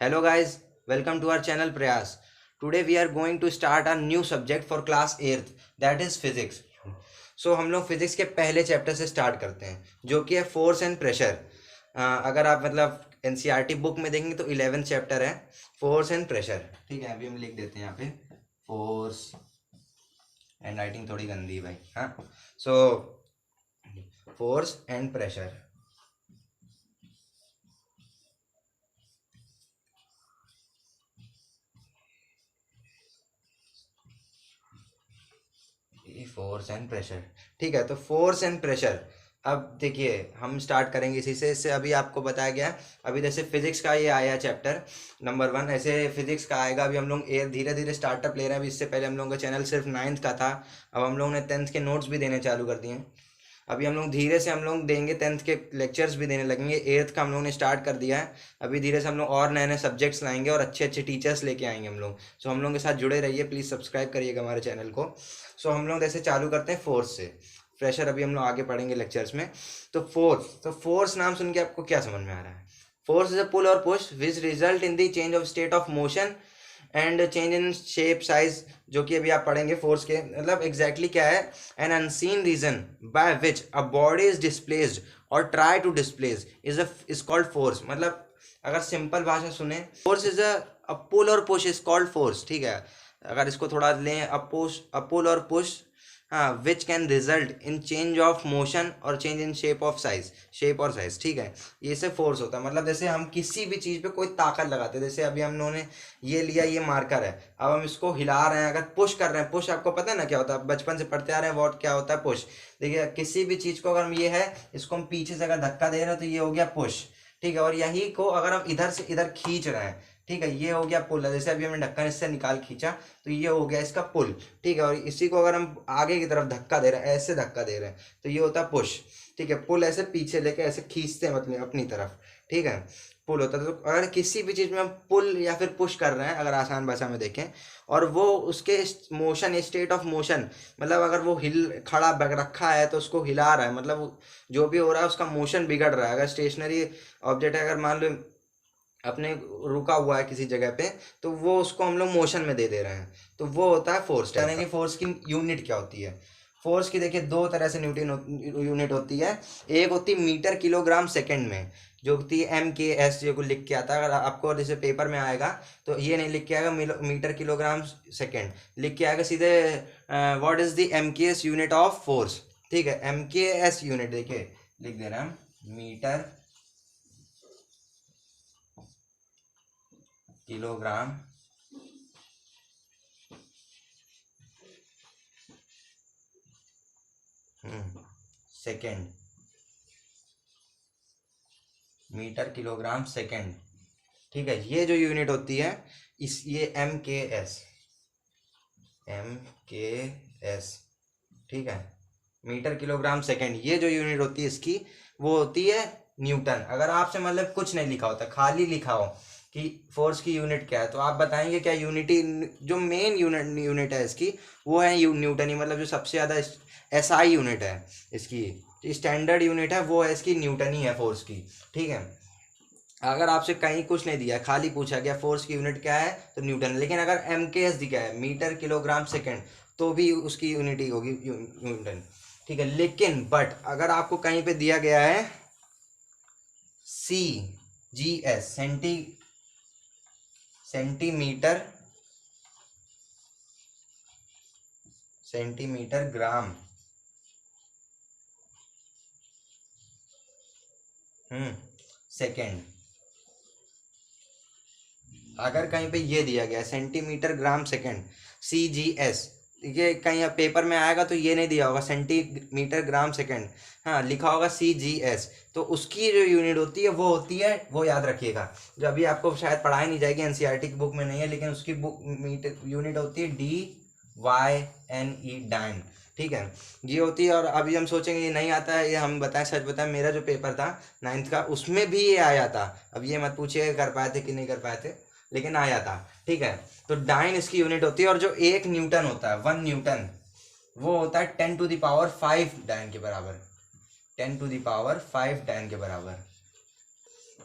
Hello guys, welcome to our channel Prayas. Today we are going to start a new subject for class 8th, that is physics. So हम लोग physics के पहले chapter से start करते हैं जो कि है फोर्स एंड प्रेशर. अगर आप मतलब एनसीईआरटी बुक में देखेंगे तो 11th चैप्टर है फोर्स एंड प्रेशर. ठीक है, अभी हम लिख देते हैं यहाँ पे फोर्स. एंड राइटिंग थोड़ी गंदी है भाई. हाँ, so force and pressure. Force and pressure. ठीक है, तो फोर्स एंड प्रेशर. अब देखिए हम स्टार्ट करेंगे इसी से. इससे अभी आपको बताया गया अभी जैसे फिजिक्स का ये आया चैप्टर नंबर 1, ऐसे फिजिक्स का आएगा. अभी हम लोग धीरे धीरे स्टार्टअप ले रहे हैं. अभी इससे पहले हम लोगों का चैनल सिर्फ 9th का था. अब हम लोगों ने 10th के नोट्स भी देने चालू कर दिए हैं. अभी हम लोग धीरे से हम लोग देंगे 10th के लेक्चर्स भी देने लगेंगे. 8th का हम लोगों ने स्टार्ट कर दिया है. अभी धीरे से हम लोग और नए नए सब्जेक्ट्स लाएंगे और अच्छे अच्छे टीचर्स लेके आएंगे हम लोग. सो हम लोगों के साथ जुड़े रहिए, प्लीज़ सब्सक्राइब करिएगा हमारे चैनल को. सो हम लोग ऐसे चालू करते हैं फोर्स से. प्रेशर अभी हम लोग आगे पढ़ेंगे लेक्चर्स में. तो फोर्स नाम सुन के आपको क्या समझ में आ रहा है? फोर्स इज अ पुल और push which result in the change of state of motion and change in shape size, जो कि अभी आप पढ़ेंगे फोर्स के. मतलब एग्जैक्टली क्या है? An unseen reason by which a body is displaced और try to displace is called force. मतलब अगर सिंपल भाषा सुने, फोर्स इज अ पुल और पुश इज कॉल्ड फोर्स. ठीक है, अगर इसको थोड़ा लें, अ पुल और पुश, हाँ, which can result in change of motion और चेंज इन शेप और साइज. ठीक है, ये से फोर्स होता है. मतलब जैसे हम किसी भी चीज़ पे कोई ताकत लगाते हैं. जैसे अभी हम लोगों ने ये लिया, ये मार्कर है, अब हम इसको हिला रहे हैं, अगर पुश कर रहे हैं. पुश आपको पता है ना क्या होता है? बचपन से पढ़ते आ रहे हैं वॉट क्या होता है पुश. देखिए किसी भी चीज़ को अगर हम ये है, इसको हम पीछे से अगर धक्का दे रहे हैं तो ये हो गया पुश. ठीक है, और यही को अगर हम इधर से इधर खींच रहे हैं, ठीक है, ये हो गया पुल. जैसे अभी हमने ढक्कन इससे निकाल खींचा तो ये हो गया इसका पुल. ठीक है, और इसी को अगर हम आगे की तरफ धक्का दे रहे हैं, ऐसे धक्का दे रहे हैं, तो ये होता है पुश. ठीक है, पुल ऐसे पीछे लेके ऐसे खींचते हैं मतलब अपनी तरफ. ठीक है, पुल होता है. तो अगर किसी भी चीज़ में हम पुल या फिर पुश कर रहे हैं, अगर आसान भाषा में देखें, और वो उसके मोशन, स्टेट ऑफ मोशन, मतलब अगर वो खड़ा रखा है तो उसको हिला रहा है, मतलब जो भी हो रहा है उसका मोशन बिगड़ रहा है. अगर स्टेशनरी ऑब्जेक्ट है, अगर मान लो अपने रुका हुआ है किसी जगह पे, तो वो उसको हम लोग मोशन में दे रहे हैं, तो वो होता है फोर्स. यानी कि फोर्स की यूनिट क्या होती है? फोर्स की देखिए दो तरह से यूनिट होती है. एक होती है मीटर किलोग्राम सेकंड में, जो होती है MKS, जो को लिख के आता है. अगर आपको जैसे पेपर में आएगा तो ये नहीं लिख के आएगा मीटर किलोग्राम सेकंड, लिख के आएगा सीधे what is the MKS unit of force. ठीक है, MKS यूनिट देखिए लिख दे रहे हैं, metre kilogram second. Metre kilogram second. ठीक है, ये जो यूनिट होती है ये MKS. ठीक है, मीटर किलोग्राम सेकेंड, ये जो यूनिट होती है इसकी, वो होती है न्यूटन. अगर आपसे मतलब कुछ नहीं लिखा होता, खाली लिखा हो कि फोर्स की यूनिट क्या है, तो आप बताएंगे क्या? यूनिटी, जो मेन यूनिट है इसकी वो है न्यूटन ही. मतलब जो सबसे ज़्यादा SI यूनिट है इसकी, स्टैंडर्ड यूनिट है, वो है इसकी न्यूटन ही है फोर्स की. ठीक है, अगर आपसे कहीं कुछ नहीं दिया, खाली पूछा गया फोर्स की यूनिट क्या है, तो न्यूटन. लेकिन अगर MKS दिया है, मीटर किलोग्राम सेकेंड, तो भी उसकी यूनिट ही होगी न्यूटन. ठीक है, लेकिन बट अगर आपको कहीं पे दिया गया है CGS, सेंटीमीटर ग्राम सेकेंड, अगर कहीं पे ये दिया गया सेंटीमीटर ग्राम सेकेंड CGS, ये कहीं पेपर में आएगा तो ये नहीं दिया होगा सेंटीमीटर ग्राम सेकेंड, हाँ लिखा होगा CGS, तो उसकी जो यूनिट होती है वो होती है, वो याद रखिएगा, जो अभी आपको शायद पढ़ाई नहीं जाएगी, एनसीईआरटी की बुक में नहीं है, लेकिन उसकी बुक यूनिट होती है DYNE, डाइन. ठीक है, ये होती है. और अभी हम सोचेंगे ये नहीं आता है, ये हम बताएं, सच बताएं, मेरा जो पेपर था 9th का उसमें भी ये आया था. अब ये मत पूछिए कर पाए थे कि नहीं कर पाए थे, लेकिन आया था. ठीक है, तो डाइन इसकी यूनिट होती है. और जो 1 न्यूटन होता है, 1 न्यूटन, वो होता है 10⁵ डाइन के बराबर. 10⁵ डाइन के बराबर.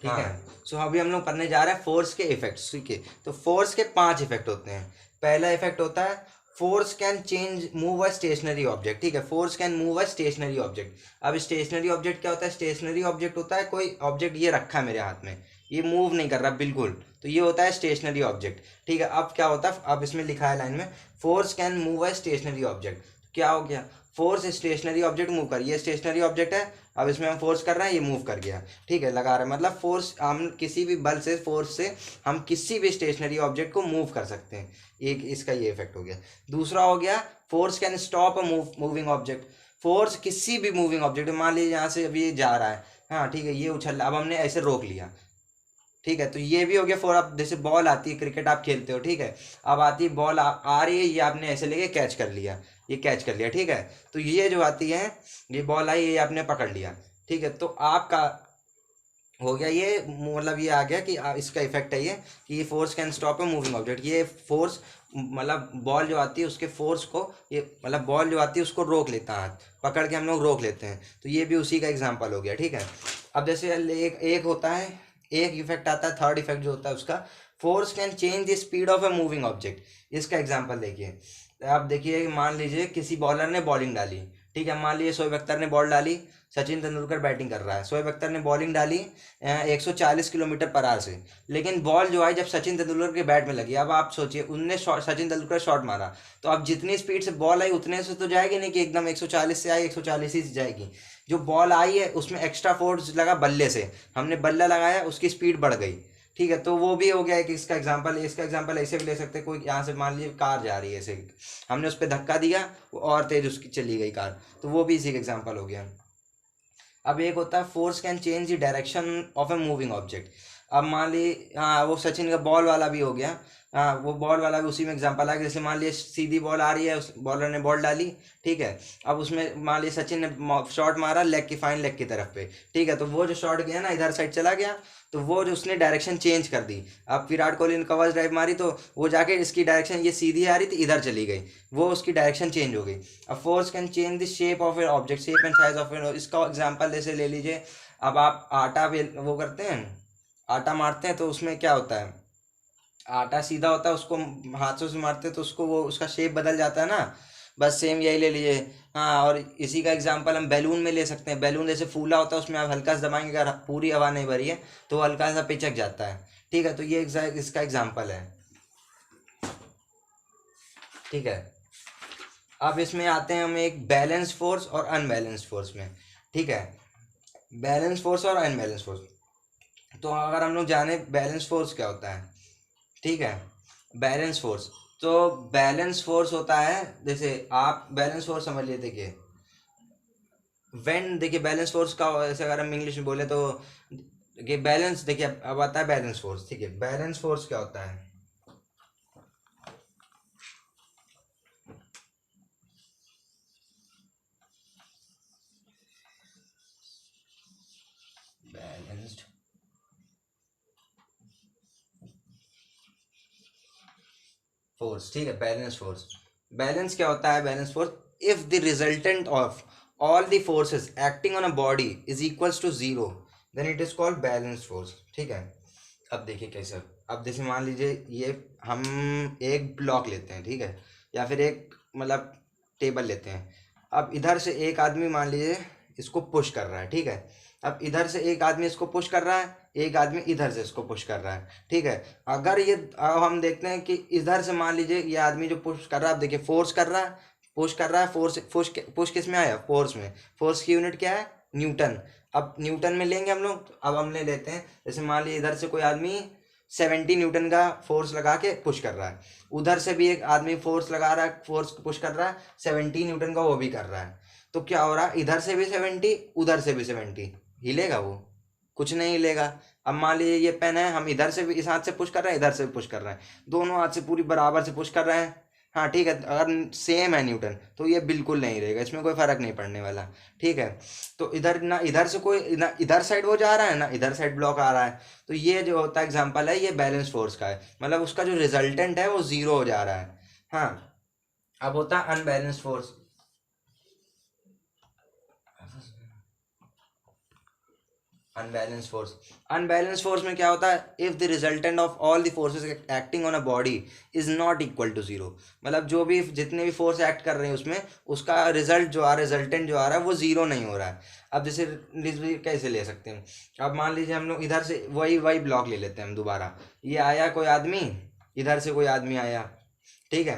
ठीक है। सो अभी हम लोग पढ़ने जा रहे हैं फोर्स के इफेक्ट्स। ठीक है, तो फोर्स के 5 इफेक्ट होते हैं। पहला इफेक्ट होता है force can change move a stationary object. ठीक है, force can move a stationary object. अब स्टेशनरी ऑब्जेक्ट क्या होता है? स्टेशनरी ऑब्जेक्ट होता है कोई ऑब्जेक्ट ये रखा है मेरे हाथ में, ये मूव नहीं कर रहा बिल्कुल, तो ये होता है स्टेशनरी ऑब्जेक्ट। ठीक है, अब क्या होता है, अब इसमें लिखा है लाइन में force can move a stationary object. क्या हो गया? फोर्स स्टेशनरी ऑब्जेक्ट मूव कर, ये स्टेशनरी ऑब्जेक्ट है, अब इसमें हम फोर्स कर रहे हैं, ये मूव कर गया। ठीक है, लगा रहे हैं, मतलब फोर्स, हम किसी भी बल से, फोर्स से हम किसी भी स्टेशनरी ऑब्जेक्ट को मूव कर सकते हैं। एक इसका ये इफेक्ट हो गया। दूसरा हो गया force can stop a moving object. Force किसी भी मूविंग ऑब्जेक्ट, मान लीजिए यहाँ से अभी ये जा रहा है, हाँ ठीक है, ये उछल रहा, अब हमने ऐसे रोक लिया। ठीक है, तो ये भी हो गया फोर। अब जैसे बॉल आती है, क्रिकेट आप खेलते हो, ठीक है, अब आती है बॉल, आ रही है, ये आपने ऐसे लेके कैच कर लिया, ये कैच कर लिया। ठीक है, तो ये जो आती है, ये बॉल आई, ये आपने पकड़ लिया। ठीक है, तो आपका हो गया ये, मतलब ये आ गया कि इसका इफेक्ट है ये, कि ये force can stop a moving object. ये फोर्स, मतलब बॉल जो आती है उसके फोर्स को, ये मतलब बॉल जो आती है उसको रोक लेता है, हाथ पकड़ के हम लोग रोक लेते हैं, तो ये भी उसी का एग्जाम्पल हो गया। ठीक है, अब जैसे एक होता है, एक इफेक्ट आता है, थर्ड इफेक्ट जो होता है उसका, force can change the speed of a moving object. इसका एग्जाम्पल देखिए, आप देखिए, मान लीजिए किसी बॉलर ने बॉलिंग डाली। ठीक है, मान लीजिए शोएब अख्तर ने बॉल डाली, सचिन तेंदुलकर बैटिंग कर रहा है, शोएब अख्तर ने बॉलिंग डाली 140 किलोमीटर पर आवर से, लेकिन बॉल जो आई जब सचिन तेंदुलकर के बैट में लगी, अब आप सोचिए, उनने सचिन तेंदुलकर शॉट मारा, तो अब जितनी स्पीड से बॉल आई उतने से तो जाएगी नहीं कि एकदम 140 से आई 140 ही से जाएगी। जो बॉल आई है उसमें एक्स्ट्रा फोर्स लगा बल्ले से, हमने बल्ला लगाया, उसकी स्पीड बढ़ गई। ठीक है, तो वो भी हो गया कि इसका एग्जांपल, इसका एग्जांपल ऐसे भी ले सकते हैं, कोई यहाँ से मान लीजिए कार जा रही है ऐसे, हमने उस पर धक्का दिया, वो और तेज उसकी चली गई कार, तो वो भी इसी का एग्जांपल हो गया। अब एक होता है force can change the direction of a moving object. अब मान ली, हाँ वो सचिन का बॉल वाला भी हो गया, हाँ वो बॉल वाला भी उसी में एग्जांपल है। जैसे मान लीजिए सीधी बॉल आ रही है, उस बॉलर ने बॉल डाली, ठीक है, अब उसमें मान लीजिए सचिन ने शॉट मारा लेग की, फाइन लेग की तरफ पे, ठीक है, तो वो जो शॉट गया ना इधर साइड चला गया, तो वो जो उसने डायरेक्शन चेंज कर दी। अब विराट कोहली ने कवर्स ड्राइव मारी, तो वो जाके इसकी डायरेक्शन, ये सीधी आ रही थी, इधर चली गई, वो उसकी डायरेक्शन चेंज हो गई। अब force can change the shape of a object, shape and size of a, इसका एग्जांपल जैसे ले लीजिए, अब आप आटा वो करते हैं, आटा मारते हैं, तो उसमें क्या होता है, आटा सीधा होता है, उसको हाथों से मारते हैं तो उसको वो उसका शेप बदल जाता है ना, बस सेम यही ले लीजिए। हाँ, और इसी का एग्जांपल हम बैलून में ले सकते हैं। बैलून जैसे फूला होता है, उसमें आप हल्का सा दबाएंगे, अगर पूरी हवा नहीं भरी है तो वो हल्का सा पिचक जाता है। ठीक है, तो ये इसका एग्जांपल है। ठीक है, अब इसमें आते हैं हम एक बैलेंस फोर्स और अनबैलेंस फोर्स में। ठीक है, बैलेंस फोर्स और अनबैलेंस फोर्स, तो अगर हम लोग जाने बैलेंस फोर्स क्या होता है, ठीक है, बैलेंस फोर्स, तो बैलेंस फोर्स होता है, जैसे आप बैलेंस फोर्स समझ लिए, देखिए व्हेन, देखिए बैलेंस फोर्स का ऐसे अगर हम इंग्लिश में बोले तो, देखिए बैलेंस, देखिए अब आता है बैलेंस फोर्स। ठीक है, बैलेंस फोर्स क्या होता है, बैलेंस्ड फोर्स। ठीक है, बैलेंस फोर्स, बैलेंस क्या होता है, balance force, if the resultant of all the forces acting on a body is equals to zero, then it is called balance force. ठीक है, अब देखिए कैसे, अब जैसे मान लीजिए ये हम एक ब्लॉक लेते हैं, ठीक है, या फिर एक मतलब टेबल लेते हैं। अब इधर से एक आदमी मान लीजिए इसको पुश कर रहा है, ठीक है, अब इधर से एक आदमी इसको पुश कर रहा है, एक आदमी इधर से इसको पुश कर रहा है। ठीक है, अगर ये, अब हम देखते हैं कि इधर से मान लीजिए ये आदमी जो पुश कर रहा है, आप देखिए फोर्स कर रहा है, पुश कर रहा है, फोर्स पुश पुश किस में आया, फोर्स में, फोर्स की यूनिट क्या है, न्यूटन। अब न्यूटन में लेंगे हम लोग, तो अब हमने लेते हैं, जैसे मान लीजिए इधर से कोई आदमी 70 न्यूटन का फोर्स लगा के पुश कर रहा है, उधर से भी एक आदमी फोर्स लगा रहा है, फोर्स पुश कर रहा है 70 न्यूटन का, वो भी कर रहा है, तो क्या हो रहा है, इधर से भी 70, उधर से भी 70, हिलेगा वो, कुछ नहीं हिलेगा। अब मान लीजिए ये पेन है, हम इधर से भी इस हाथ से पुश कर रहे हैं, इधर से भी पुश कर रहे हैं, दोनों हाथ से पूरी बराबर से पुश कर रहे हैं, हाँ ठीक है, अगर सेम है न्यूटन तो ये बिल्कुल नहीं रहेगा, इसमें कोई फर्क नहीं पड़ने वाला। ठीक है, तो इधर ना, इधर से कोई ना, इधर साइड वो जा रहा है ना, इधर साइड ब्लॉक आ रहा है, तो ये जो होता है एग्जांपल है, ये बैलेंस फोर्स का है, मतलब उसका जो रिजल्टेंट है वो जीरो हो जा रहा है। हाँ, अब होता है unbalance force. Unbalance force, unbalance force में क्या होता है, if the resultant of all the forces acting on a body is not equal to zero, मतलब जो भी जितने भी फोर्स एक्ट कर रहे हैं उसमें उसका रिजल्ट जो आ रहा है, रिजल्टेंट जो आ रहा है वो जीरो नहीं हो रहा है। अब जैसे कैसे ले सकते हैं, अब मान लीजिए हम लोग इधर से वही वही ब्लॉक ले लेते हैं हम दोबारा, ये आया कोई आदमी, इधर से कोई आदमी आया, ठीक है,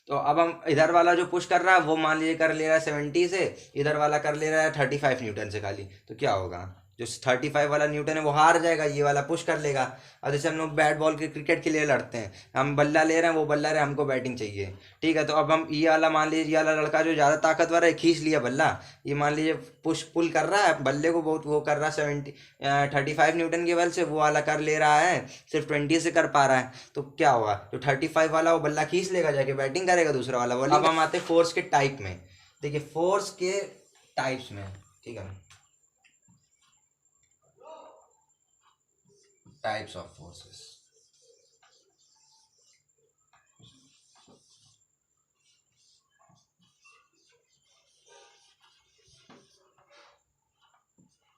तो अब हम इधर वाला जो पुश कर रहा है वो मान लीजिए कर ले रहा है 70 से, इधर वाला कर ले रहा है 35 न्यूटन से खाली, तो क्या होगा, जो 35 वाला न्यूटन है वो हार जाएगा, ये वाला पुश कर लेगा। अब जैसे हम लोग बैट बॉल के क्रिकेट के लिए लड़ते हैं, हम बल्ला ले रहे हैं, वो बल्ला रहे हैं, हमको बैटिंग चाहिए, ठीक है, तो अब हम ये वाला मान लीजिए, ये वाला लड़का जो ज़्यादा ताकतवर है खींच लिया बल्ला, ये मान लीजिए पुश पुल कर रहा है बल्ले को, बहुत वो कर रहा है 35 न्यूटन के बल से, वो वाला कर ले रहा है सिर्फ 20 से कर पा रहा है, तो क्या होगा, जो 35 वाला वो बल्ला खींच लेगा, जाके बैटिंग करेगा दूसरा वाला बॉलिंग। अब हम आते हैं फोर्स के टाइप में, देखिए फोर्स के टाइप्स में, ठीक है, टाइप्स ऑफ फोर्सेस,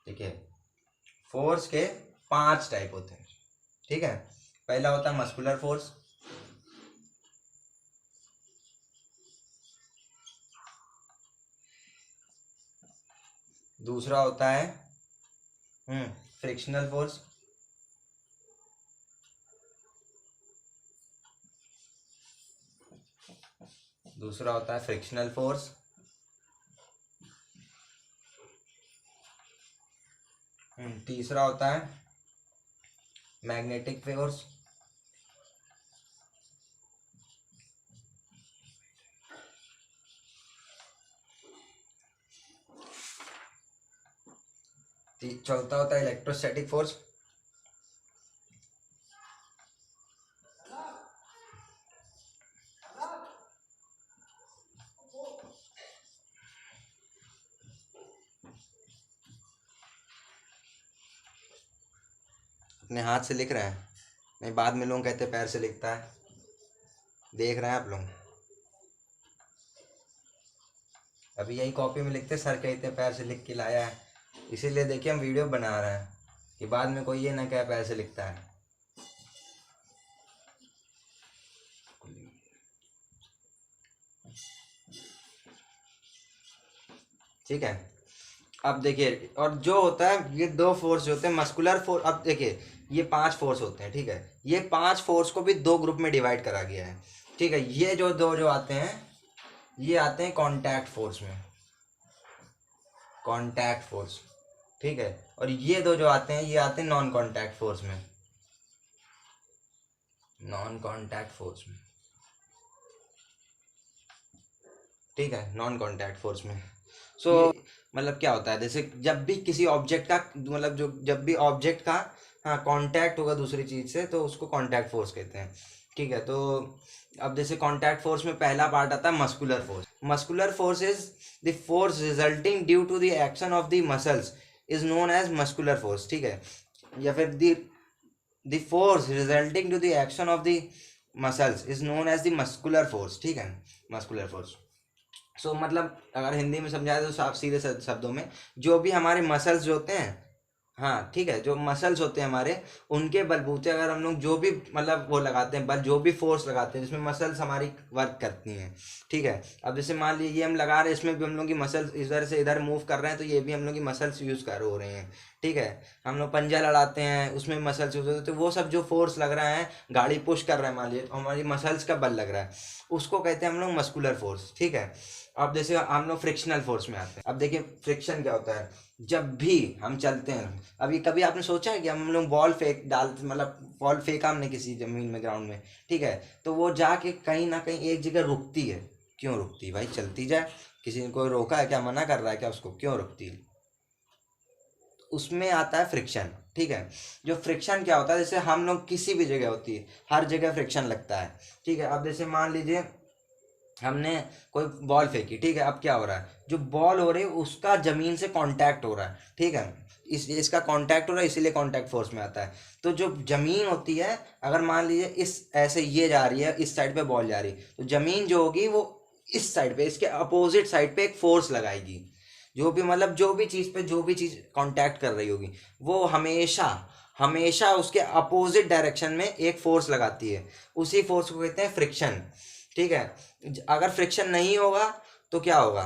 ठीक है, फोर्स के 5 टाइप होते हैं, ठीक है, पहला होता है मस्कुलर फोर्स, दूसरा होता है फ्रिक्शनल फोर्स, दूसरा होता है फ्रिक्शनल फोर्स, तीसरा होता है मैग्नेटिक फोर्स, चौथा होता है इलेक्ट्रोस्टैटिक फोर्स, अपने हाथ से लिख रहे हैं, नहीं बाद में लोग कहते हैं पैर से लिखता है, देख रहे हैं आप लोग, अभी यही कॉपी में लिखते सर कहते पैर से लिख के लाया है, इसीलिए देखिए हम वीडियो बना रहे हैं कि बाद में कोई ये ना कहे पैर से लिखता है। ठीक है, अब देखिए, और जो होता है ये 2 फोर्स होते हैं मस्कुलर फोर्स, अब देखिए ये 5 फोर्स होते हैं, ठीक है, ये 5 फोर्स को भी 2 ग्रुप में डिवाइड करा गया है, ठीक है, ये जो दो जो आते हैं ये आते हैं कॉन्टैक्ट फोर्स में, कॉन्टैक्ट फोर्स, ठीक है, और ये दो जो आते हैं ये आते हैं नॉन कॉन्टैक्ट फोर्स में, नॉन कॉन्टैक्ट फोर्स में, ठीक है, नॉन कॉन्टैक्ट फोर्स में। सो मतलब क्या होता है, जैसे जब भी किसी ऑब्जेक्ट का मतलब जो जब भी ऑब्जेक्ट का हाँ कांटेक्ट होगा दूसरी चीज से तो उसको कांटेक्ट फोर्स कहते हैं, ठीक है, तो अब जैसे कांटेक्ट फोर्स में पहला पार्ट आता है muscular force, muscular force is the force resulting due to the action of the muscles is known as muscular force, ठीक है, या फिर the force resulting to the action of the muscles is known as the muscular force, ठीक है, muscular force. सो मतलब अगर हिंदी में समझाए तो साफ सीधे शब्दों में जो भी हमारे मसल्स जो होते हैं, हाँ ठीक है, जो मसल्स होते हैं हमारे उनके बलबूते अगर हम लोग जो भी मतलब वो लगाते हैं बल, जो भी फोर्स लगाते हैं जिसमें मसल्स हमारी वर्क करती हैं, ठीक है, अब जैसे मान लीजिए ये हम लगा रहे हैं इसमें भी हम लोग की मसल्स इधर से इधर मूव कर रहे हैं तो ये भी हम लोग की मसल्स यूज़ कर हो रहे हैं, ठीक है, हम लोग पंजा लड़ाते हैं उसमें मसल्स यूज होते हैं, तो वो सब जो फोर्स लग रहा है गाड़ी पुश कर रहा है मान लीजिए हमारी मसल्स का बल लग रहा है उसको कहते हैं हम लोग मस्कुलर फोर्स, ठीक है। अब जैसे हम लोग फ्रिक्शनल फोर्स में आते हैं, अब देखिए फ्रिक्शन क्या होता है, जब भी हम चलते हैं, अभी कभी आपने सोचा है कि हम लोग बॉल फेंक डाल मतलब बॉल फेंका हमने किसी जमीन में ग्राउंड में, ठीक है, तो वो जाके कहीं ना कहीं एक जगह रुकती है, क्यों रुकती है भाई, चलती जाए, किसी ने कोई रोका है क्या, मना कर रहा है क्या उसको, क्यों रुकती है, उसमें आता है फ्रिक्शन, ठीक है, जो फ्रिक्शन क्या होता है, जैसे हम लोग किसी भी जगह होती है हर जगह फ्रिक्शन लगता है, ठीक है, अब जैसे मान लीजिए हमने कोई बॉल फेंकी, ठीक है, अब क्या हो रहा है, जो बॉल हो रही है उसका जमीन से कांटेक्ट हो रहा है, ठीक है, इसका कांटेक्ट हो रहा है इसीलिए कांटेक्ट फोर्स में आता है, तो जो जमीन होती है अगर मान लीजिए इस ऐसे ये जा रही है इस साइड पे बॉल जा रही है तो जमीन जो होगी वो इस साइड पे इसके अपोजिट साइड पे एक फोर्स लगाएगी, जो भी मतलब जो भी चीज़ पे जो भी चीज़ कांटेक्ट कर रही होगी वो हमेशा हमेशा उसके अपोजिट डायरेक्शन में एक फोर्स लगाती है, उसी फोर्स को कहते हैं फ्रिक्शन। ठीक है, अगर फ्रिक्शन नहीं होगा तो क्या होगा,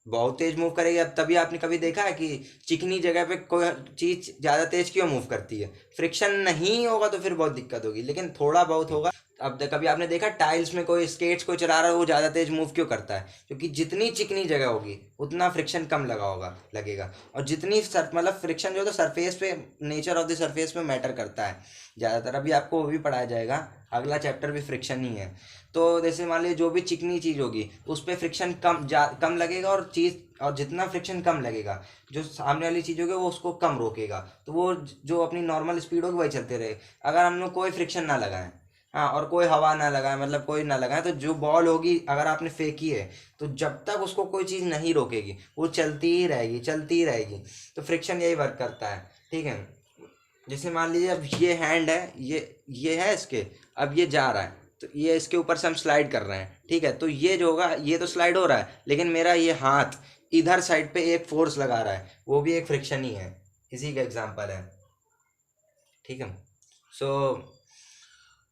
बहुत तेज मूव करेगी। अब तभी आपने कभी देखा है कि चिकनी जगह पे कोई चीज ज्यादा तेज क्यों मूव करती है, फ्रिक्शन नहीं होगा तो फिर बहुत दिक्कत होगी, लेकिन थोड़ा बहुत होगा। अब कभी आपने देखा टाइल्स में कोई स्केट्स कोई चला रहा है वो ज्यादा तेज मूव क्यों करता है, क्योंकि जितनी चिकनी जगह होगी उतना फ्रिक्शन कम लगा होगा लगेगा, और जितनी मतलब फ्रिक्शन जो है तो सरफेस पे, नेचर ऑफ द सरफेस पे मैटर करता है ज़्यादातर। अभी आपको वो भी पढ़ाया जाएगा, अगला चैप्टर भी फ्रिक्शन ही है। तो जैसे मान लीजिए जो भी चिकनी चीज़ होगी उस पर फ्रिक्शन कम लगेगा, और चीज़ और जितना फ्रिक्शन कम लगेगा जो सामने वाली चीज़ होगी वो उसको कम रोकेगा, तो वो जो अपनी नॉर्मल स्पीड होगी वही चलते रहे। अगर हम लोग कोई फ्रिक्शन ना लगाएं, हाँ, और कोई हवा ना लगाए, मतलब कोई ना लगाए, तो जो बॉल होगी अगर आपने फेंकी है तो जब तक उसको कोई चीज़ नहीं रोकेगी वो चलती ही रहेगी चलती ही रहेगी। तो फ्रिक्शन यही वर्क करता है। ठीक है, जैसे मान लीजिए अब ये हैंड है, ये है इसके, अब ये जा रहा है तो ये इसके ऊपर से हम स्लाइड कर रहे हैं। ठीक है, तो ये जो होगा ये तो स्लाइड हो रहा है, लेकिन मेरा ये हाथ इधर साइड पे एक फोर्स लगा रहा है, वो भी एक फ्रिक्शन ही है, इसी का एग्जांपल है। ठीक है, सो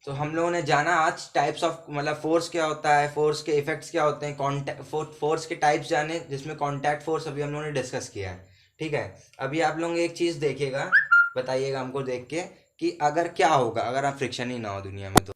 तो हम लोगों ने जाना आज टाइप्स ऑफ, मतलब फोर्स क्या होता है, फोर्स के इफेक्ट्स क्या होते हैं, कॉन्टैक्ट फोर्स के टाइप्स जाने, जिसमें कॉन्टैक्ट फोर्स अभी हम लोगों ने डिस्कस किया है। ठीक है, अभी आप लोग एक चीज़ देखिएगा, बताइएगा हमको देख के कि अगर क्या होगा अगर आप फ्रिक्शन ही ना हो दुनिया में तो